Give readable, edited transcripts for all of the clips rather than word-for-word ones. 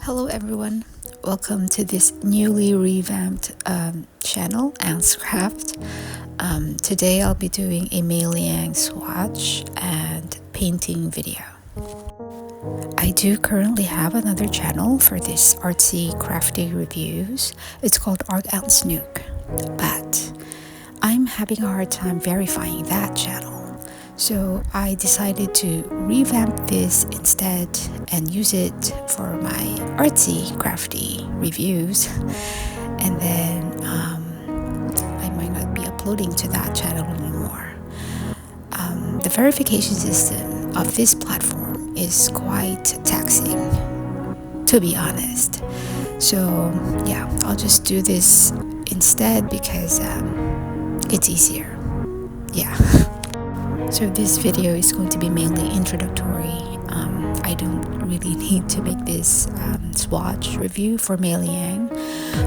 Hello everyone, welcome to this newly revamped channel, Cræft. Today I'll be doing a MeiLiang swatch and painting video. I do currently have another channel for this artsy crafty reviews. It's called Art and Snook, but I'm having a hard time verifying that channel. So I decided to revamp this instead and use it for my artsy crafty reviews, and then I might not be uploading to that channel anymore. The verification system of this platform is quite taxing, to be honest. So yeah, I'll just do this instead because it's easier. Yeah. So this video is going to be mainly introductory. I don't really need to make this swatch review for MeiLiang,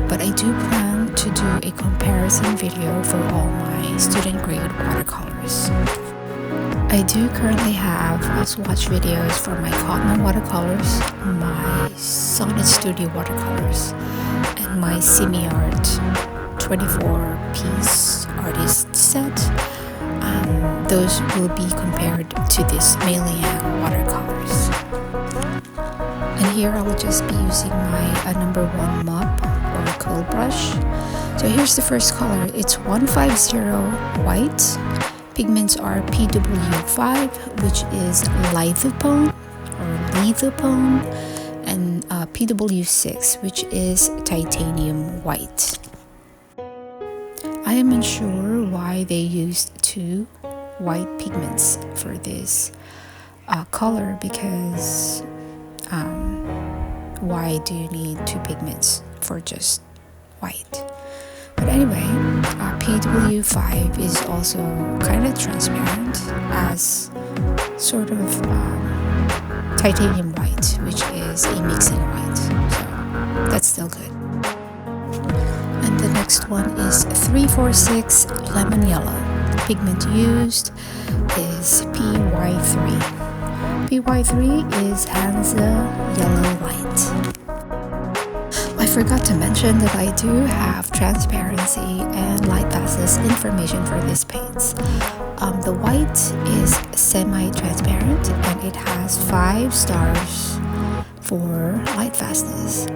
but I do plan to do a comparison video for all my student grade watercolors. I do currently have swatch videos for my Cotton watercolors, my Sonnet Studio watercolors, and my Semi-Art 24-piece artist set. Those will be compared to this MeiLiang watercolors. And here I will just be using my number 1 mop or cold brush. So here's the first color. It's 150 white. Pigments are PW5, which is lithophone or lithophone, and PW6, which is titanium white. I am unsure why they used 2 white pigments for this color, because why do you need 2 pigments for just white? But anyway, PW5 is also kind of transparent as sort of titanium white, which is a mixing white, so that's still good. And the next one is 346 lemon yellow. Pigment used is PY3. PY3 is Hansa Yellow Light. I forgot to mention that I do have transparency and light fastness information for these paints. The white is semi-transparent and it has 5 stars for light fastness.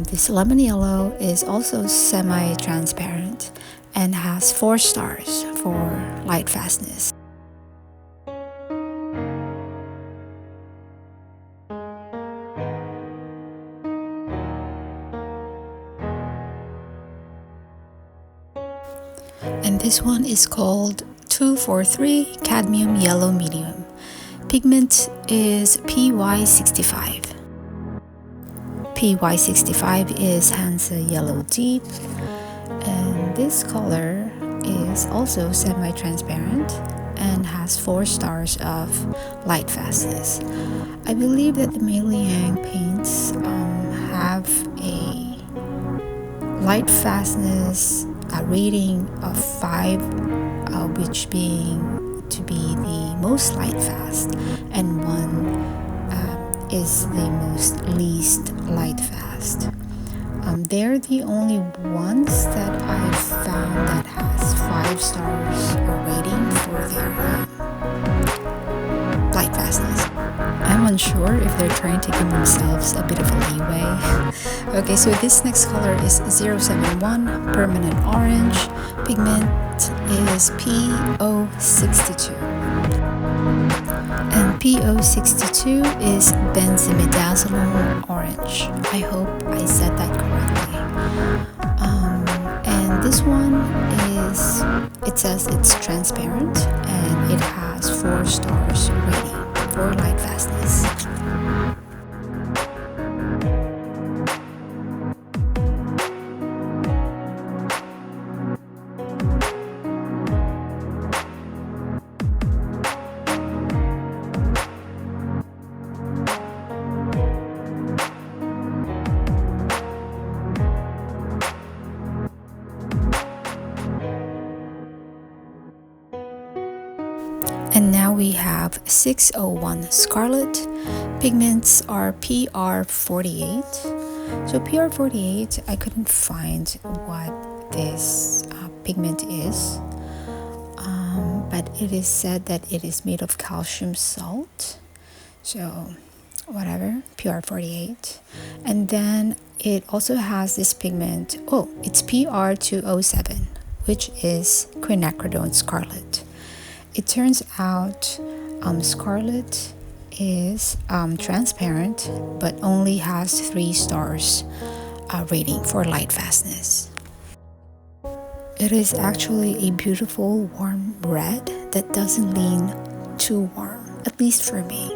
This lemon yellow is also semi-transparent and has 4 stars for light fastness. And this one is called 243 cadmium yellow medium. Pigment is PY65. PY65 is Hansa Yellow Deep, and this color is also semi-transparent and has 4 stars of light fastness. I believe that the MeiLiang paints have a light fastness rating of 5, which being to be the most light fast, and 1 is the most least light fast. They're the only ones that I've found that has 5 stars rating for their light fastness. I'm unsure if they're trying to give themselves a bit of a leeway. Okay, so this next color is 071 permanent orange. Pigment is PO62. And PO62 is benzimidazolone orange. I hope I said that correctly. And this one is, it says it's transparent and it has 4 stars rating for light fastness. And now we have 601 Scarlet. Pigments are PR48. So PR48, I couldn't find what this pigment is, but it is said that it is made of calcium salt. So whatever, PR48. And then it also has this pigment, it's PR207, which is quinacridone scarlet. It turns out scarlet is transparent but only has 3 stars rating for light fastness. It is actually a beautiful warm red that doesn't lean too warm, at least for me.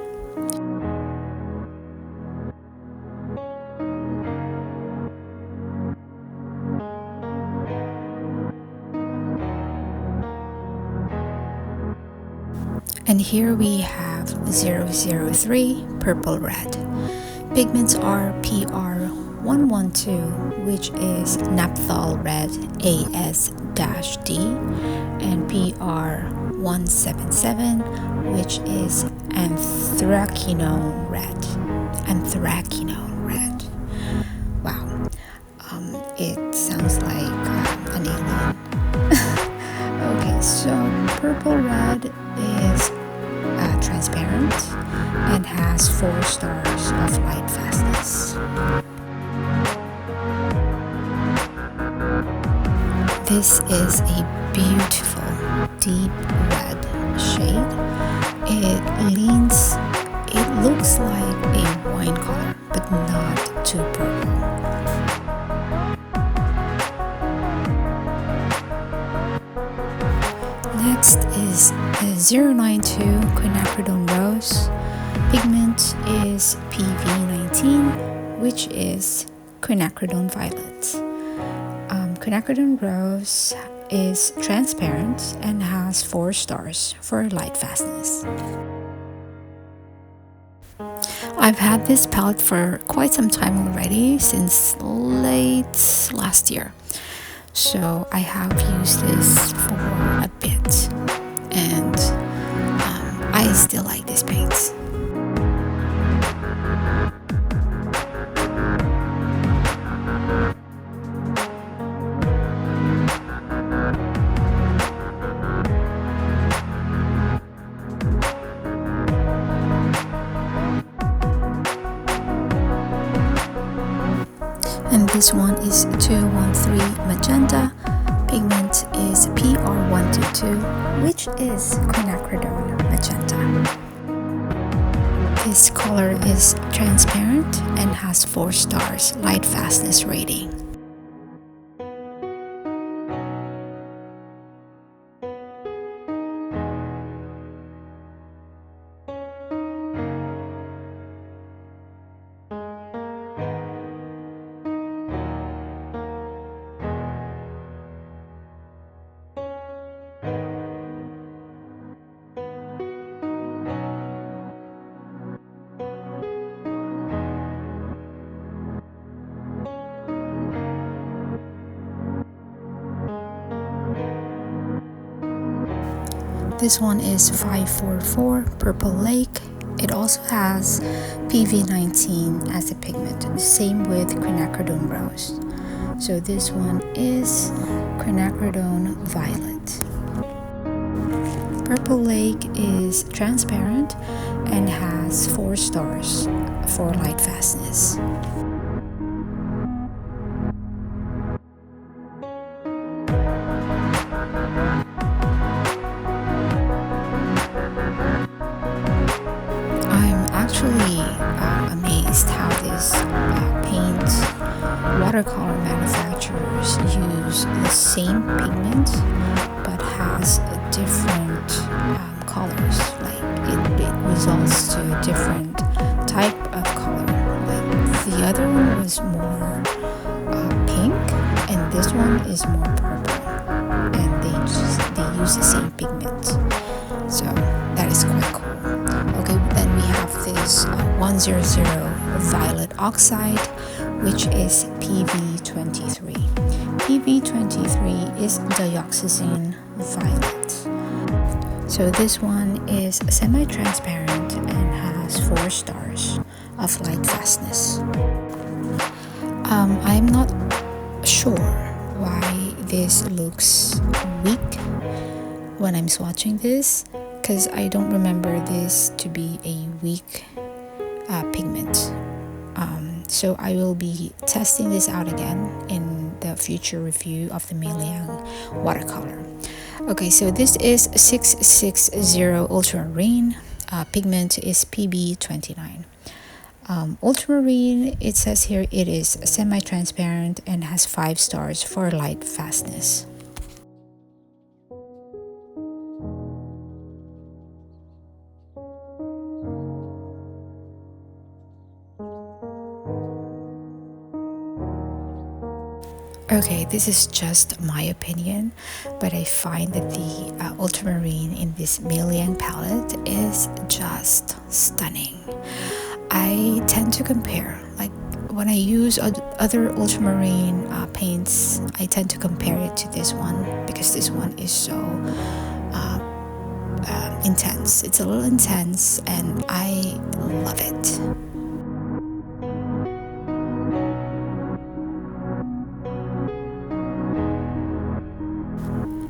And here we have 003 Purple Red. Pigments are PR112, which is Naphthol Red AS-D, and PR177, which is Anthraquinone Red. Wow, it sounds like an alien. Okay, so Purple Red is transparent and has 4 stars of light fastness. This is a beautiful deep red shade. It looks like a wine color, but not too purple. Next is 092 Quinacridone Rose. Pigment is PV19, which is Quinacridone Violet. Quinacridone Rose is transparent and has 4 stars for light fastness. I've had this palette for quite some time already, since late last year. So I have used this for a bit, and I still like this paint. And this one is 213 Magenta. Pigment is PR122, which is Quinacridone Magenta. This color is transparent and has 4 stars light fastness rating. This one is 544 Purple Lake. It also has PV19 as a pigment, same with Quinacridone Rose. So this one is Quinacridone Violet. Purple Lake is transparent and has 4 stars for light fastness. Actually amazed how this watercolor manufacturers use the same pigment but has different colors. Like it results to a different type of color. Like the other one was more pink, and this one is more purple, and they use the same pigment. So that is quite cool. Okay, then we have this 100 Violet Oxide, which is PV23. PV23 is Dioxazine Violet. So this one is semi-transparent and has 4 stars of light fastness. I'm not sure why this looks weak when I'm swatching this, because I don't remember this to be a weak pigment. So I will be testing this out again in the future review of the MeiLiang Watercolor. Okay, so this is 660 Ultramarine. Pigment is PB29. Ultramarine, it says here it is semi-transparent and has 5 stars for light fastness. Okay, this is just my opinion, but I find that the ultramarine in this MeiLiang palette is just stunning. I tend to compare, like when I use other ultramarine paints, I tend to compare it to this one because this one is so intense. It's a little intense and I love it.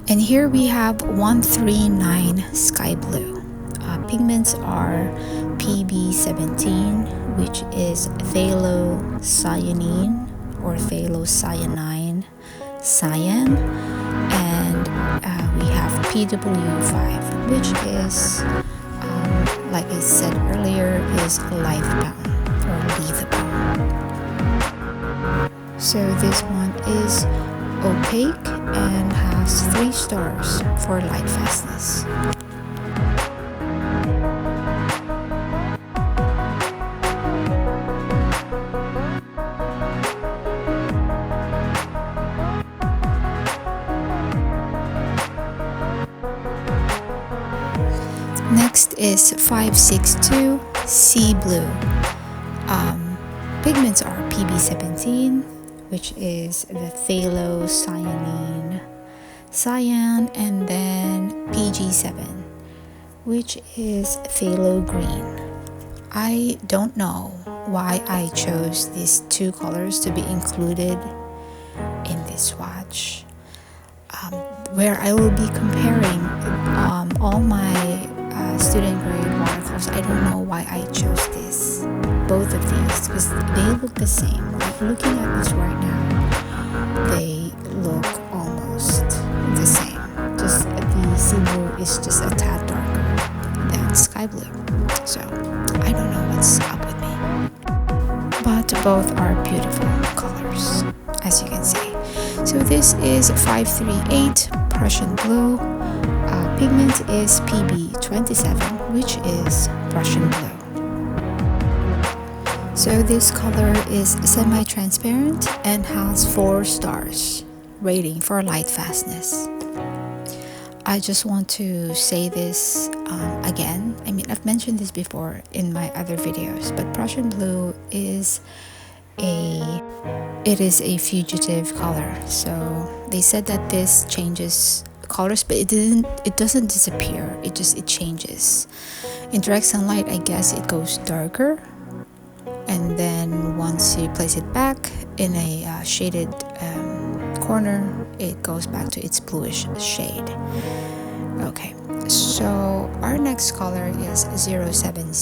And here we have 139 Sky Blue. Pigments are PB17, which is phthalocyanine or phthalocyanine cyan, and we have PW5, which is, like I said earlier, is Lithebound or Lithebound. So this one is opaque and has 3 stars for light fastness. Next is 562 Sea Blue. Pigments are PB17, which is the phthalocyanine cyan, and then PG7, which is phthalo green. I don't know why I chose these 2 colors to be included in this swatch, where I will be comparing all my student grade watercolors. I don't know why I chose both of these, because they look the same. Like looking at this right now, they look almost the same. Just the sea blue is just a tad darker than sky blue. So I don't know what's up with me, but both are beautiful colors, as you can see. So this is 538 Prussian Blue. Pigment is PB27, which is Prussian Blue. So this color is semi-transparent and has 4 stars rating for light fastness. I just want to say this again. I mean, I've mentioned this before in my other videos, but Prussian Blue is a fugitive color. So they said that this changes colors, but it doesn't disappear. It changes. In direct sunlight, I guess it goes darker, and then once you place it back in a shaded corner, it goes back to its bluish shade. Okay, so our next color is 070.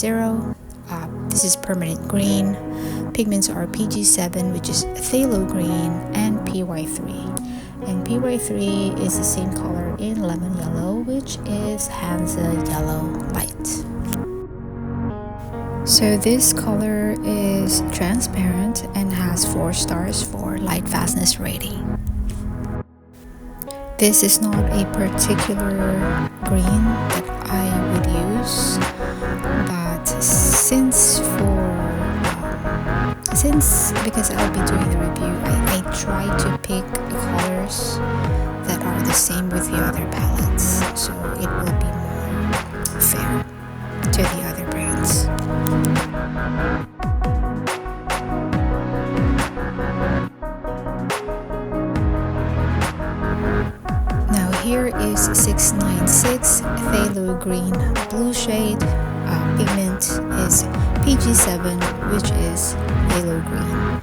This is permanent green. Pigments are PG7, which is phthalo green, and PY3. And PY3 is the same color in lemon yellow, which is Hansa Yellow Light. So this color is transparent and has 4 stars for light fastness rating. This is not a particular green that I would use, but because I'll be doing the review, I try to pick colors that are the same with the other palettes, so it will be more fair to the other brands. Now here is 696 phthalo green blue shade. Pigment is PG7, which is phthalo green.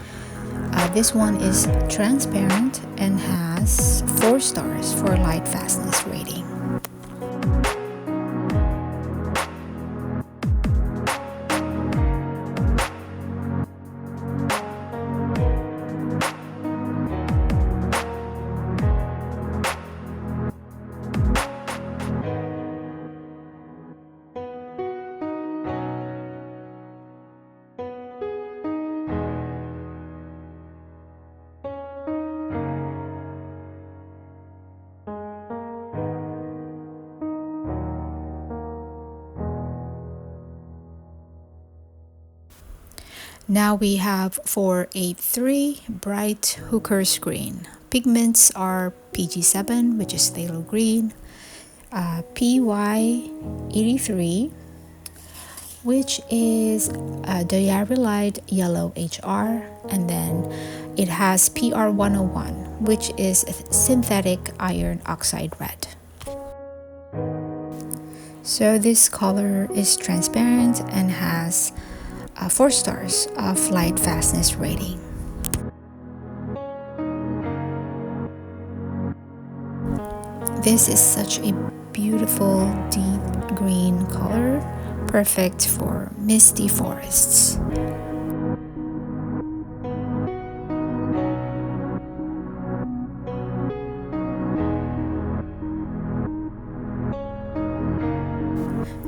This one is transparent and has 4 stars for light fastness rating. Now we have 483 bright hooker's green. Pigments are PG7, which is phthalo green, PY83, which is diarylide yellow HR, and then it has PR101, which is synthetic iron oxide red. So this color is transparent and has 4 stars of light fastness rating. This is such a beautiful deep green color, perfect for misty forests.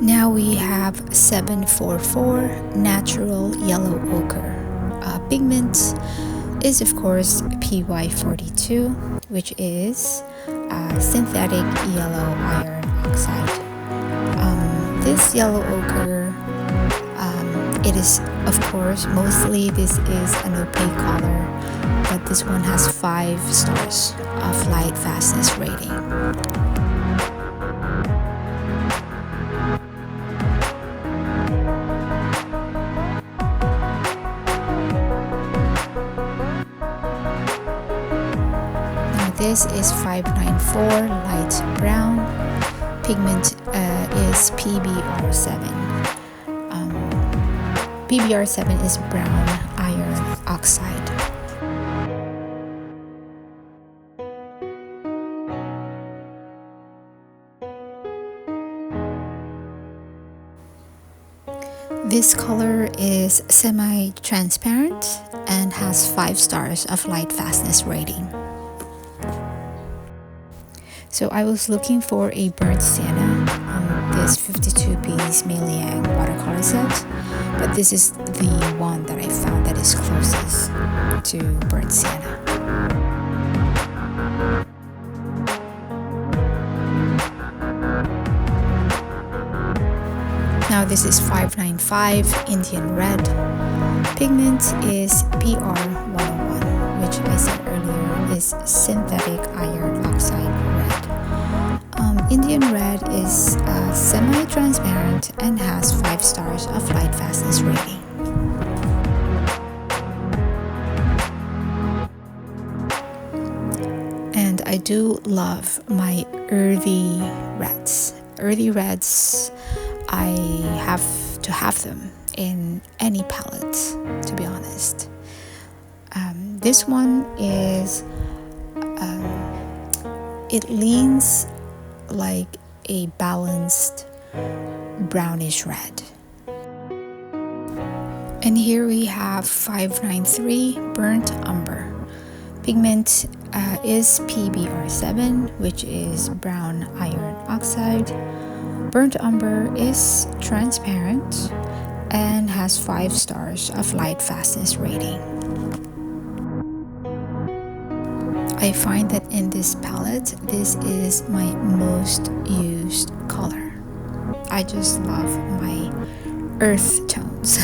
Now we have 744 natural yellow ochre. Pigment is of course PY42, which is synthetic yellow iron oxide. This yellow ochre, it is of course mostly this is an opaque color, but this one has 5 stars of light fastness rating. This is 594 light brown. Pigment is PBR7. PBR7 is brown iron oxide. This color is semi-transparent and has 5 stars of light fastness rating. So I was looking for a burnt sienna on this 52-piece MeiLiang watercolor set, but this is the one that I found that is closest to burnt sienna. Now this is 595 Indian red. Pigment is PR101, which I said earlier is synthetic iron oxide red. Indian red is semi-transparent and has 5 stars of light fastness rating. And I do love my earthy reds. Earthy reds, I have to have them in any palette, to be honest. This one is, it leans like a balanced brownish red. And here we have 593 burnt umber. Pigment is PBR7, which is brown iron oxide. Burnt umber is transparent and has 5 stars of light fastness rating. I find that in this palette, this is my most used color. I just love my earth tones.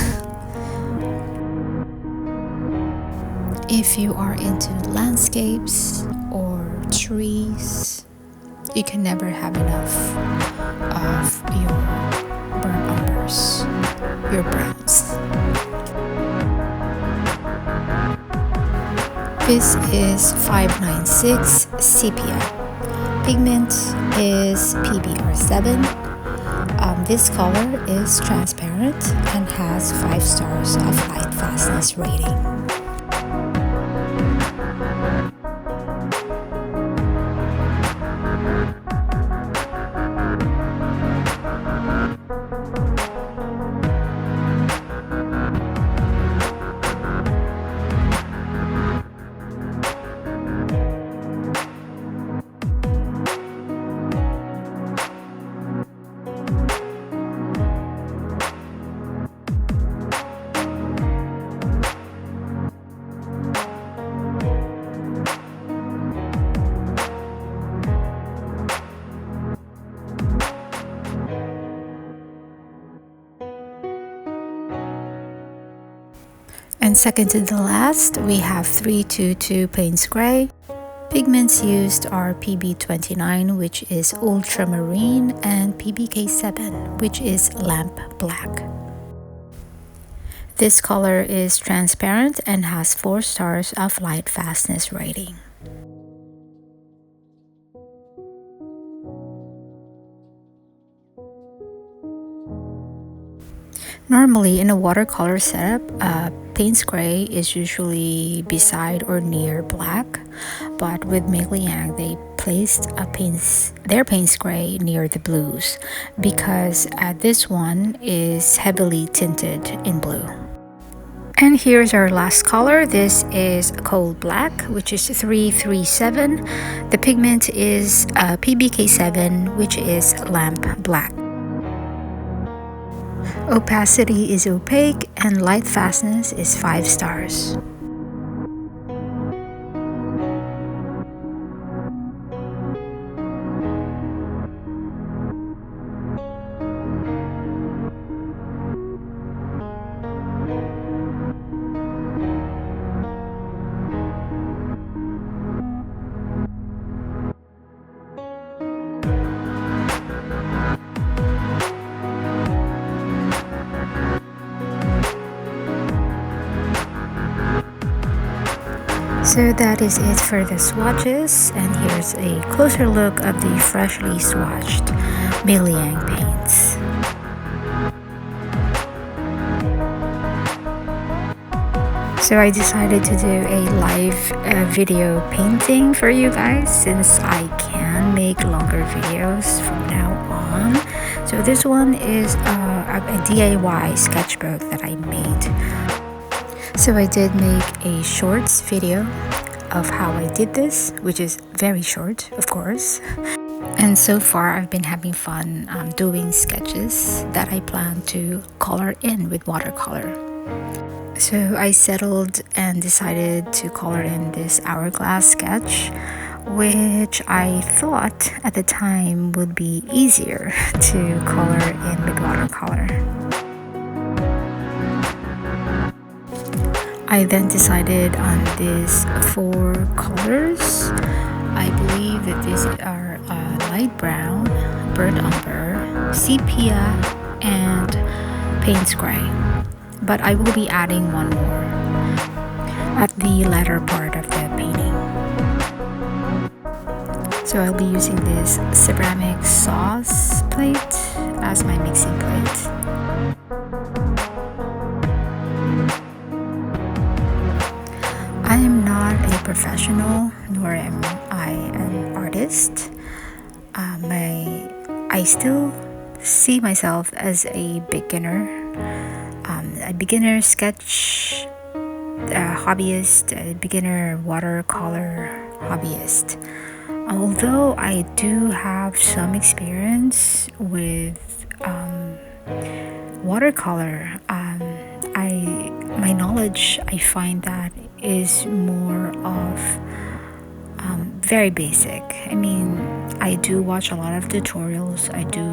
If you are into landscapes or trees, you can never have enough of your burnt umbers, your browns. This is 596 sepia. pigment is PBR7. This color is transparent and has 5 stars of light fastness rating. And second to the last, we have 322 Payne's Gray. Pigments used are PB29, which is ultramarine, and PBK7, which is lamp black. This color is transparent and has 4 stars of light fastness rating. Normally, in a watercolor setup, Payne's Gray is usually beside or near black, but with MeiLiang, they placed their Payne's Gray near the blues because this one is heavily tinted in blue. And here's our last color. This is cold black, which is 337. The pigment is PBK7, which is lamp black. Opacity is opaque and light fastness is 5 stars. So that is it for the swatches, and here's a closer look of the freshly swatched MeiLiang paints. So I decided to do a live video painting for you guys since I can make longer videos from now on. So this one is a DIY sketchbook that I made. So I did make a shorts video of how I did this, which is very short, of course. And so far I've been having fun doing sketches that I plan to color in with watercolor. So I settled and decided to color in this hourglass sketch, which I thought at the time would be easier to color in with watercolor. I then decided on these 4 colors. I believe that these are light brown, burnt umber, sepia, and Payne's Gray. But I will be adding one more at the latter part of the painting. So I'll be using this ceramic sauce plate as my mixing plate. I am not a professional, nor am I an artist. I still see myself as a beginner sketch hobbyist, a beginner watercolor hobbyist. Although I do have some experience with watercolor, my knowledge, I find that is more of very basic. I mean, I do watch a lot of tutorials, I do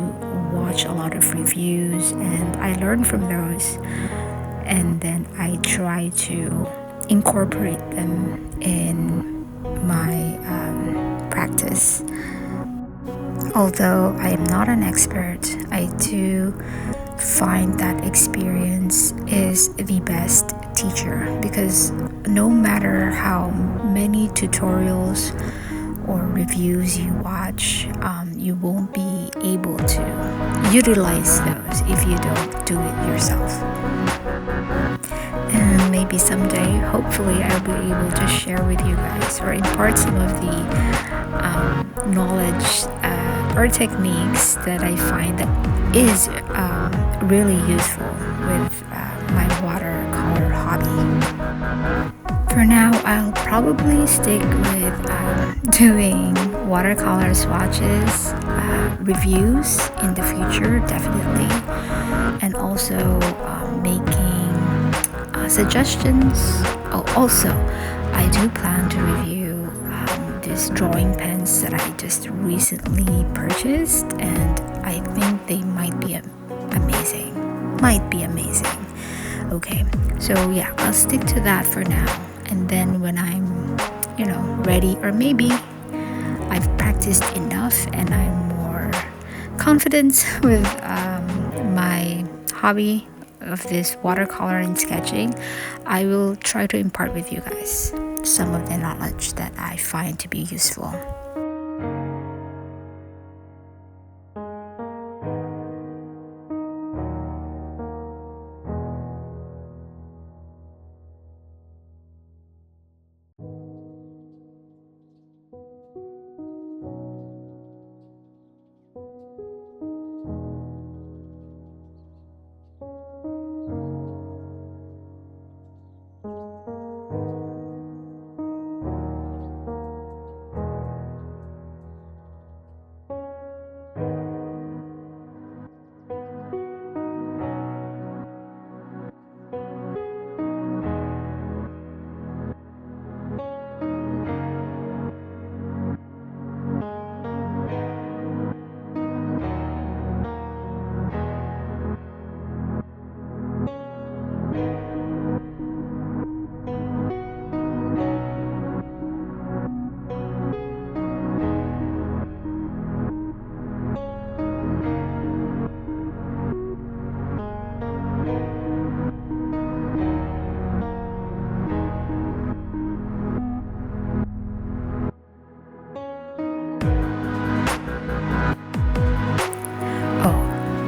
watch a lot of reviews, and I learn from those, and then I try to incorporate them in my practice. Although I am not an expert, I do find that experience is the best teacher, because no matter how many tutorials or reviews you watch, you won't be able to utilize those if you don't do it yourself. And maybe someday, hopefully, I'll be able to share with you guys or impart some of the knowledge or techniques that I find that is really useful with my watercolor hobby. For now, I'll probably stick with doing watercolor swatches, reviews in the future, definitely, and also making suggestions. Oh, also, I do plan to review these drawing pens that I just recently purchased, and I think they might be amazing. Okay, so yeah, I'll stick to that for now. And then when I'm, ready, or maybe I've practiced enough and I'm more confident with my hobby of this watercolor and sketching, I will try to impart with you guys some of the knowledge that I find to be useful.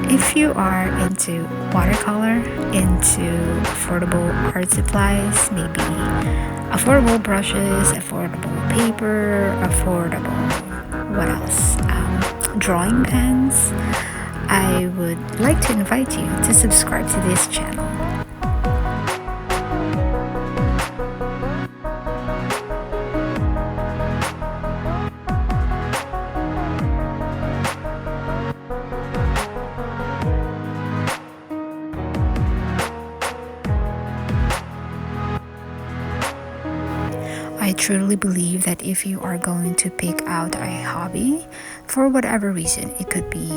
If you are into watercolor, into affordable art supplies, maybe affordable brushes, affordable paper, what else? Drawing pens, I would like to invite you to subscribe to this channel. I truly believe that if you are going to pick out a hobby, for whatever reason, it could be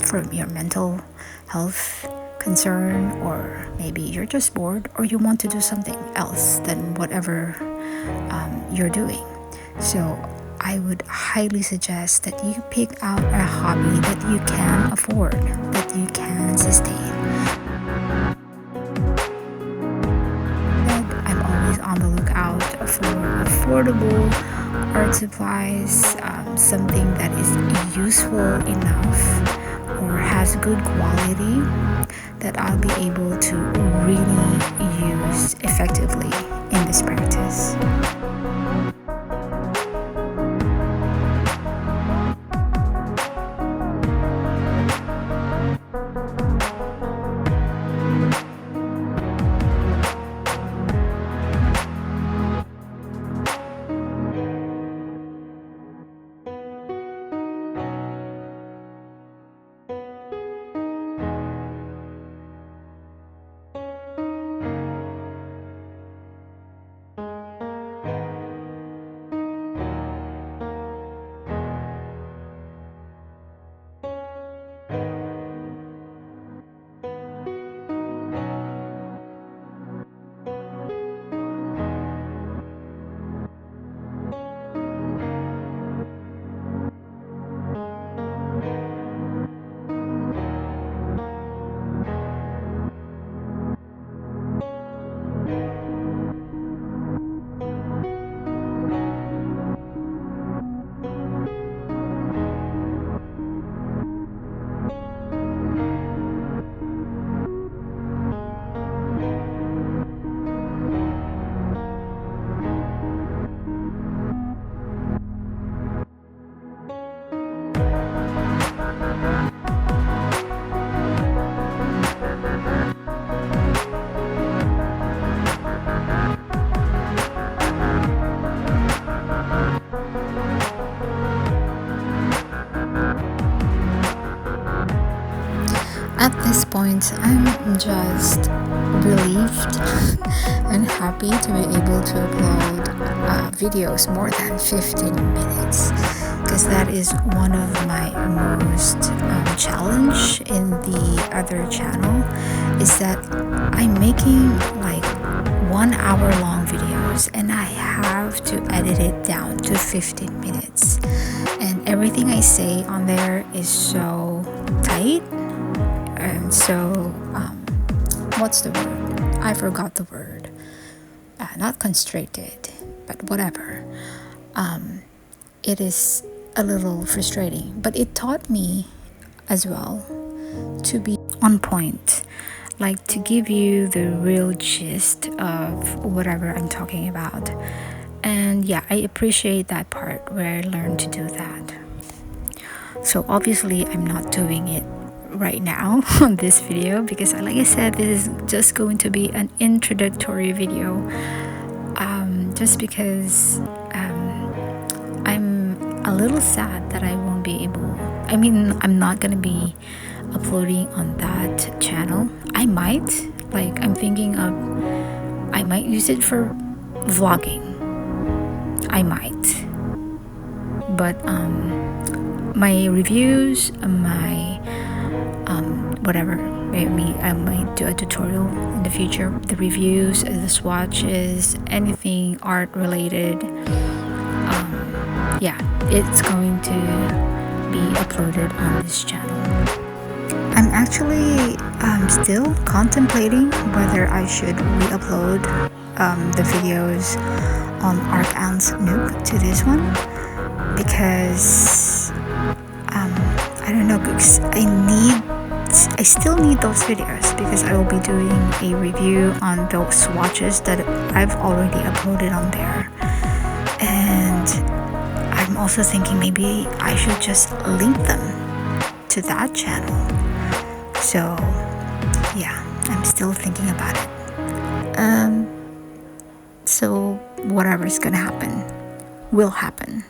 from your mental health concern, or maybe you're just bored, or you want to do something else than whatever you're doing. So I would highly suggest that you pick out a hobby that you can afford, that you can sustain. I'm always on the lookout for affordable art supplies, something that is useful enough or has good quality that I'll be able to really use effectively in this practice. At this point, I'm just relieved and happy to be able to upload videos more than 15 minutes, because that is one of my most challenge in the other channel, is that I'm making like 1 hour long videos and I have to edit it down to 15 minutes, and everything I say on there is so tight. And so, what's the word? I forgot the word. Not constricted, but whatever. It is a little frustrating, but it taught me as well to be on point, like to give you the real gist of whatever I'm talking about. And yeah, I appreciate that part where I learned to do that. So obviously I'm not doing it right now on this video, because like I said, this is just going to be an introductory video, just because I'm a little sad that I won't be able, I'm not gonna be uploading on that channel. I might use it for vlogging, I might, but my reviews, my whatever, maybe I might do a tutorial in the future. The reviews, the swatches, anything art related, yeah, it's going to be uploaded on this channel. I'm actually still contemplating whether I should re-upload the videos on Arc-Ant's Nook to this one, because I don't know, because I still need those videos, because I will be doing a review on those swatches that I've already uploaded on there. And I'm also thinking maybe I should just link them to that channel. So yeah, I'm still thinking about it. So whatever's gonna happen will happen.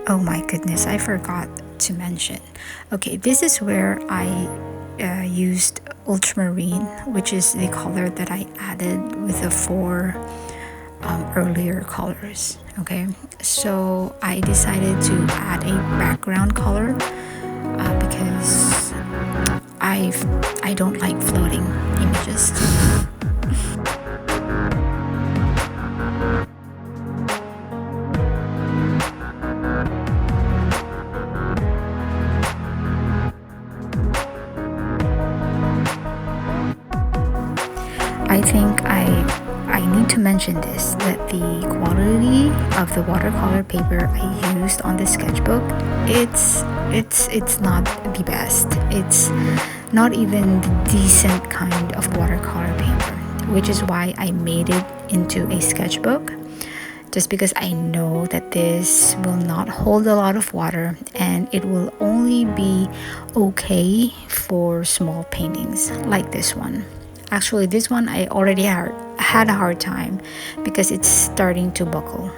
Oh my goodness, I forgot to mention. Okay, this is where I used ultramarine, which is the color that I added with the 4 earlier colors. Okay, so I decided to add a background color because I don't like floating images. I think I need to mention this, that the quality of the watercolor paper I used on the sketchbook, it's not the best. It's not even the decent kind of watercolor paper, which is why I made it into a sketchbook, just because I know that this will not hold a lot of water and it will only be okay for small paintings like this one. Actually, this one I already had a hard time because it's starting to buckle.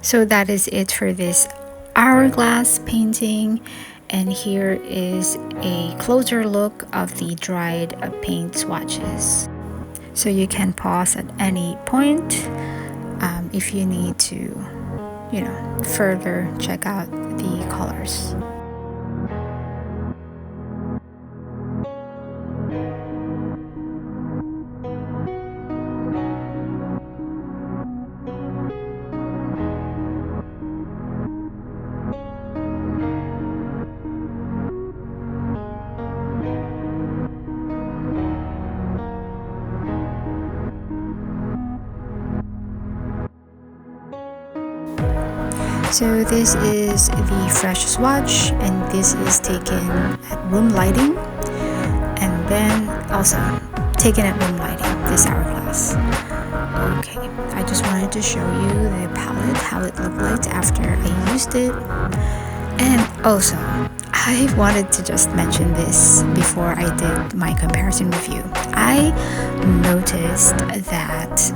So that is it for this hourglass painting, and here is a closer look of the dried paint swatches. So you can pause at any point if you need to, further check out the colors. So this is the fresh swatch, and this is taken at room lighting, and then also taken at room lighting, this hourglass. Okay, I just wanted to show you the palette, how it looked like after I used it. And also, I wanted to just mention this before I did my comparison review. I noticed that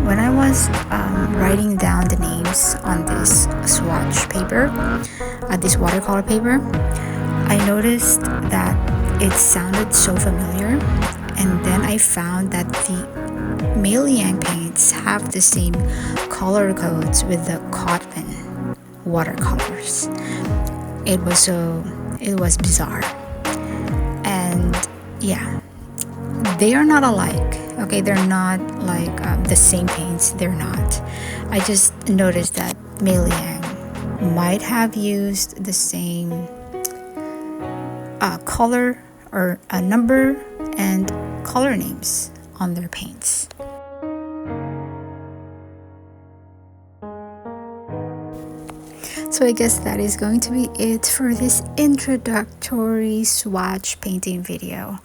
when I was writing down the names on this swatch paper, this watercolor paper, I noticed that it sounded so familiar, and then I found that the MeiLiang paints have the same color codes with the cotton watercolors. It was bizarre. And yeah, they are not alike. Okay, they're not like the same paints. They're not. I just noticed that MeiLiang might have used the same color or a number and color names on their paints. So I guess that is going to be it for this introductory swatch painting video.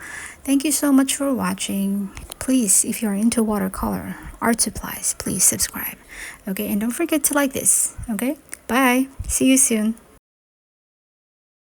Thank you so much for watching. Please, if you're into watercolor art supplies, please subscribe. Okay, and don't forget to like this. Okay, bye. See you soon.